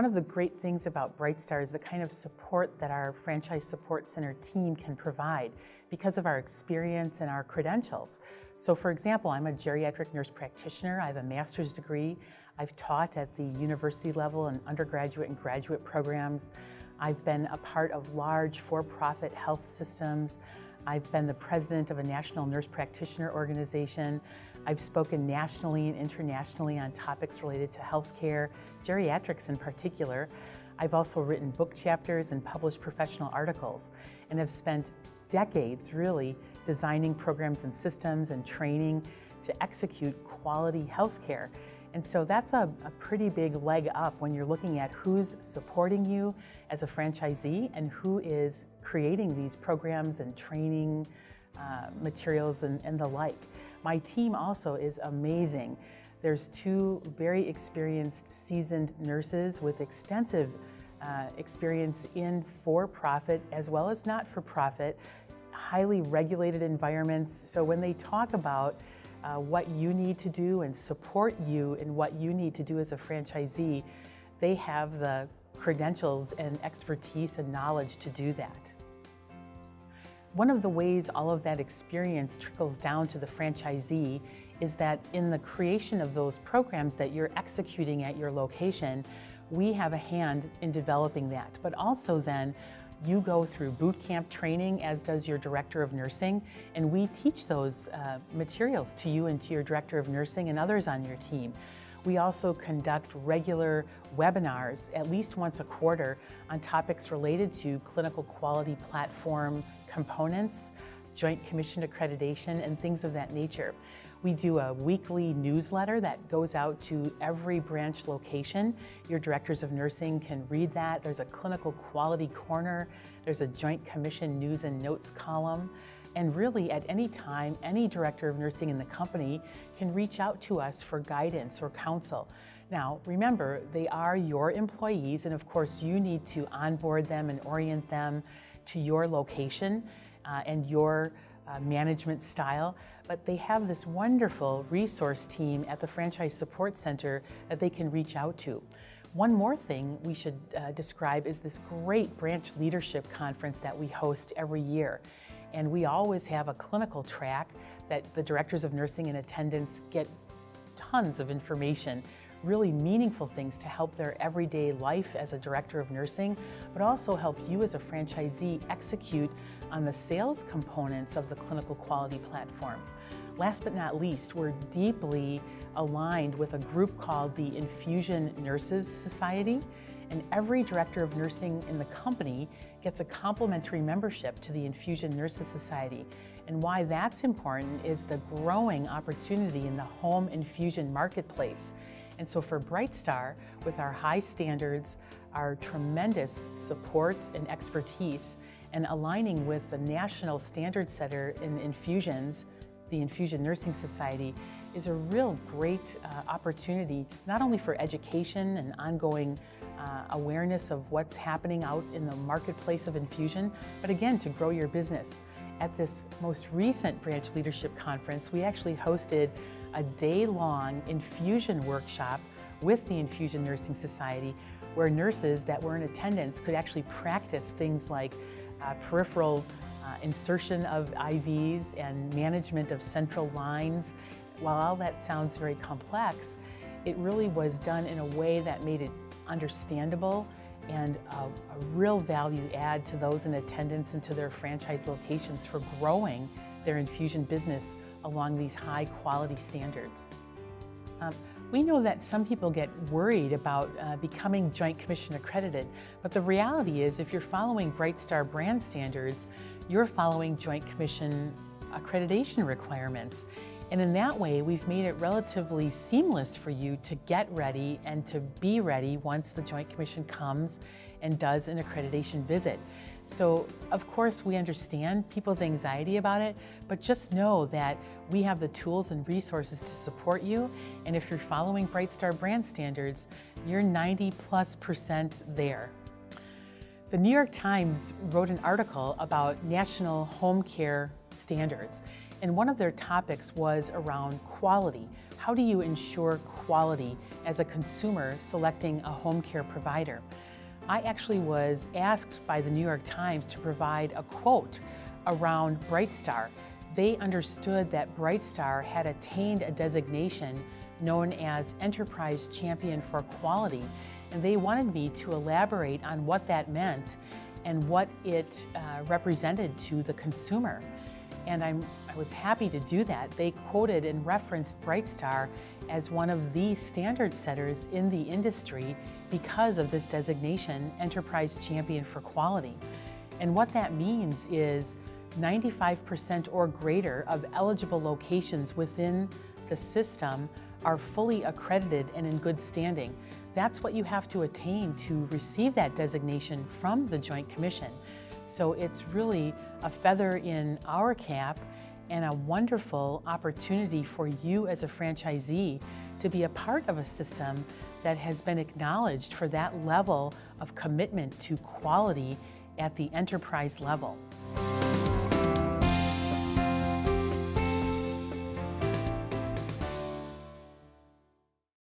one of the great things about BrightStar is the kind of support that our Franchise Support Center team can provide because of our experience and our credentials. So for example, I'm a geriatric nurse practitioner. I have a master's degree. I've taught at the university level and undergraduate and graduate programs. I've been a part of large for-profit health systems. I've been the president of a national nurse practitioner organization. I've spoken nationally and internationally on topics related to healthcare, geriatrics in particular. I've also written book chapters and published professional articles, and have spent decades really designing programs and systems and training to execute quality healthcare. And so that's a pretty big leg up when you're looking at who's supporting you as a franchisee and who is creating these programs and training materials and the like. My team also is amazing. There's two very experienced, seasoned nurses with extensive experience in for-profit as well as not-for-profit, highly regulated environments. So when they talk about what you need to do and support you in what you need to do as a franchisee, they have the credentials and expertise and knowledge to do that. One of the ways all of that experience trickles down to the franchisee is that in the creation of those programs that you're executing at your location, we have a hand in developing that. But also then, you go through boot camp training, as does your director of nursing, and we teach those materials to you and to your director of nursing and others on your team. We also conduct regular webinars at least once a quarter on topics related to clinical quality platform components, Joint Commission accreditation, and things of that nature. We do a weekly newsletter that goes out to every branch location. Your directors of nursing can read that. There's a clinical quality corner. There's a Joint Commission news and notes column. And really at any time, any director of nursing in the company can reach out to us for guidance or counsel. Now, remember, they are your employees, and of course you need to onboard them and orient them to your location and your management style. But they have this wonderful resource team at the Franchise Support Center that they can reach out to. One more thing we should describe is this great branch leadership conference that we host every year. And we always have a clinical track that the directors of nursing and attendants get tons of information, really meaningful things to help their everyday life as a director of nursing, but also help you as a franchisee execute on the sales components of the clinical quality platform. Last but not least, we're deeply aligned with a group called the Infusion Nurses Society, and every director of nursing in the company gets a complimentary membership to the Infusion Nurses Society. And why that's important is the growing opportunity in the home infusion marketplace. And so for BrightStar, with our high standards, our tremendous support and expertise, and aligning with the national standard setter in infusions, the Infusion Nursing Society, is a real great opportunity, not only for education and ongoing awareness of what's happening out in the marketplace of infusion, but again, to grow your business. At this most recent branch leadership conference, we actually hosted a day-long infusion workshop with the Infusion Nursing Society, where nurses that were in attendance could actually practice things like peripheral insertion of IVs and management of central lines. While all that sounds very complex, it really was done in a way that made it understandable and a real value add to those in attendance and to their franchise locations for growing their infusion business along these high quality standards. We know that some people get worried about becoming Joint Commission accredited, but the reality is if you're following BrightStar brand standards, you're following Joint Commission accreditation requirements. And in that way, we've made it relatively seamless for you to get ready and to be ready once the Joint Commission comes and does an accreditation visit. So, of course, we understand people's anxiety about it, but just know that we have the tools and resources to support you. And if you're following BrightStar brand standards, you're 90+% there. The New York Times wrote an article about national home care standards. And one of their topics was around quality. How do you ensure quality as a consumer selecting a home care provider? I actually was asked by the New York Times to provide a quote around BrightStar. They understood that BrightStar had attained a designation known as Enterprise Champion for Quality, and they wanted me to elaborate on what that meant and what it represented to the consumer. And I was happy to do that. They quoted and referenced BrightStar as one of the standard setters in the industry because of this designation, Enterprise Champion for Quality. And what that means is 95% or greater of eligible locations within the system are fully accredited and in good standing. That's what you have to attain to receive that designation from the Joint Commission. So it's really a feather in our cap and a wonderful opportunity for you as a franchisee to be a part of a system that has been acknowledged for that level of commitment to quality at the enterprise level.